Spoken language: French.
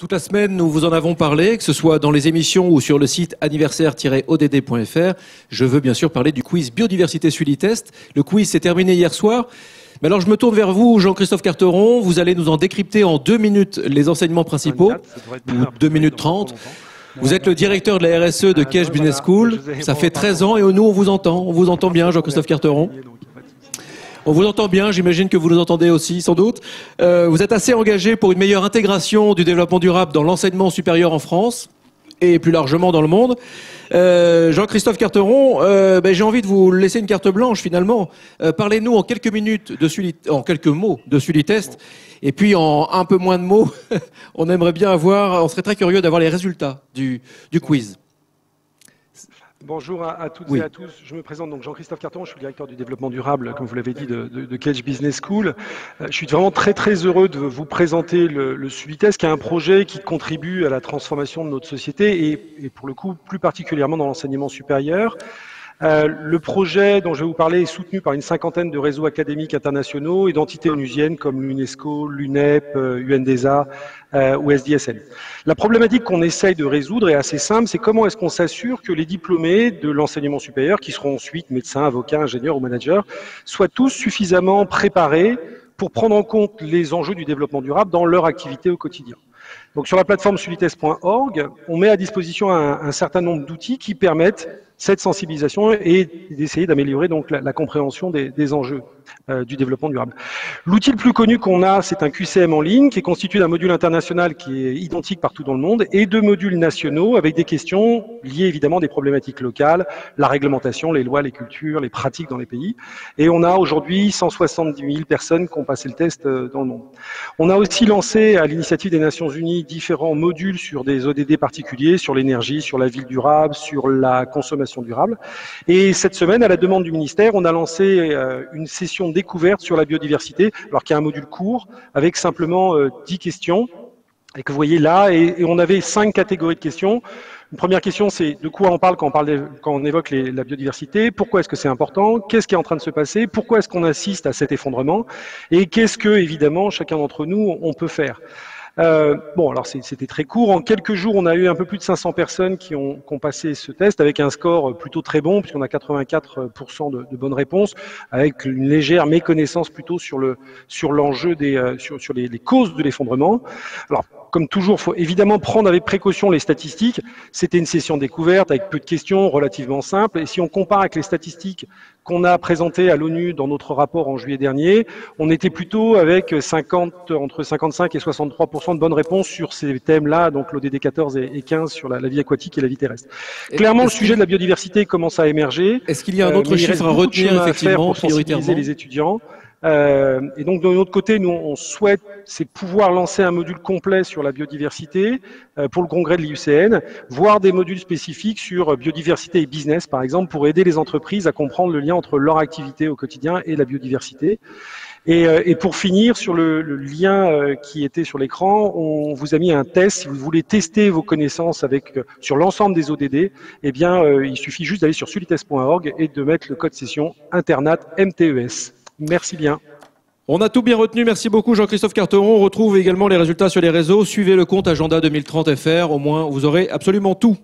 Toute la semaine, nous vous en avons parlé, que ce soit dans les émissions ou sur le site anniversaire-odd.fr. Je veux bien sûr parler du quiz Biodiversité Sully-Test. Le quiz s'est terminé hier soir. Mais alors, je me tourne vers vous, Jean-Christophe Carteron. Vous allez nous en décrypter en 2 minutes les enseignements principaux, ou 2 minutes 30. Vous êtes le directeur de la RSE de Cache Business School. Ça fait 13 ans et nous, on vous entend. On vous entend bien, Jean-Christophe Carteron. On vous entend bien, j'imagine que vous nous entendez aussi, sans doute. Vous êtes assez engagé pour une meilleure intégration du développement durable dans l'enseignement supérieur en France et plus largement dans le monde. Jean-Christophe Carteron, j'ai envie de vous laisser une carte blanche finalement. Parlez-nous en quelques minutes en quelques mots de Sully-Test. Et puis en un peu moins de mots, on serait très curieux d'avoir les résultats du quiz. Bonjour à toutes et à tous. Je me présente donc Jean-Christophe Carteron, je suis le directeur du développement durable, comme vous l'avez dit, de Cache Business School. Je suis vraiment très heureux de vous présenter le Sully-Test, qui est un projet qui contribue à la transformation de notre société et pour le coup plus particulièrement dans l'enseignement supérieur. Le projet dont je vais vous parler est soutenu par une cinquantaine de réseaux académiques internationaux et d'entités onusiennes comme l'UNESCO, l'UNEP, UNDESA ou SDSN. La problématique qu'on essaye de résoudre est assez simple, c'est comment est-ce qu'on s'assure que les diplômés de l'enseignement supérieur, qui seront ensuite médecins, avocats, ingénieurs ou managers, soient tous suffisamment préparés pour prendre en compte les enjeux du développement durable dans leur activité au quotidien. Donc sur la plateforme sullytest.org, on met à disposition un certain nombre d'outils qui permettent cette sensibilisation et d'essayer d'améliorer donc la compréhension des enjeux du développement durable. L'outil le plus connu qu'on a, c'est un QCM en ligne qui est constitué d'un module international qui est identique partout dans le monde et de modules nationaux avec des questions liées évidemment à des problématiques locales, la réglementation, les lois, les cultures, les pratiques dans les pays. Et on a aujourd'hui 170 000 personnes qui ont passé le test dans le monde. On a aussi lancé à l'initiative des Nations Unies différents modules sur des ODD particuliers, sur l'énergie, sur la ville durable, sur la consommation durable. Et cette semaine, à la demande du ministère, on a lancé une session découverte sur la biodiversité, alors qu'il y a un module court avec simplement 10 questions et que vous voyez là, et on avait 5 catégories de questions. Une première question, c'est de quoi on parle quand on évoque la biodiversité, pourquoi est-ce que c'est important, qu'est-ce qui est en train de se passer, pourquoi est-ce qu'on assiste à cet effondrement, et qu'est-ce que, évidemment, chacun d'entre nous, on peut faire. Alors c'était très court. En quelques jours, on a eu un peu plus de 500 personnes qui ont passé ce test avec un score plutôt très bon, puisqu'on a 84% de bonnes réponses, avec une légère méconnaissance plutôt sur l'enjeu sur les causes de l'effondrement. Alors, comme toujours, il faut évidemment prendre avec précaution les statistiques. C'était une session découverte avec peu de questions, relativement simple. Et si on compare avec les statistiques qu'on a présentées à l'ONU dans notre rapport en juillet dernier, on était plutôt avec entre 55 et 63% de bonnes réponses sur ces thèmes-là, donc l'ODD 14 et 15 sur la vie aquatique et la vie terrestre. Clairement, le sujet de la biodiversité commence à émerger. Est-ce qu'il y a un autre chiffre à retenir, effectivement, pour sensibiliser les étudiants? Et donc de notre côté, nous on souhaite pouvoir lancer un module complet sur la biodiversité pour le congrès de l'IUCN, voire des modules spécifiques sur biodiversité et business par exemple, pour aider les entreprises à comprendre le lien entre leur activité au quotidien et la biodiversité. Et pour finir, sur le lien qui était sur l'écran, on vous a mis un test. Si vous voulez tester vos connaissances sur l'ensemble des ODD, eh bien, il suffit juste d'aller sur sullytest.org et de mettre le code session internat MTES. Merci bien. On a tout bien retenu. Merci beaucoup, Jean-Christophe Carteron. On retrouve également les résultats sur les réseaux. Suivez le compte Agenda 2030 FR. Au moins, vous aurez absolument tout.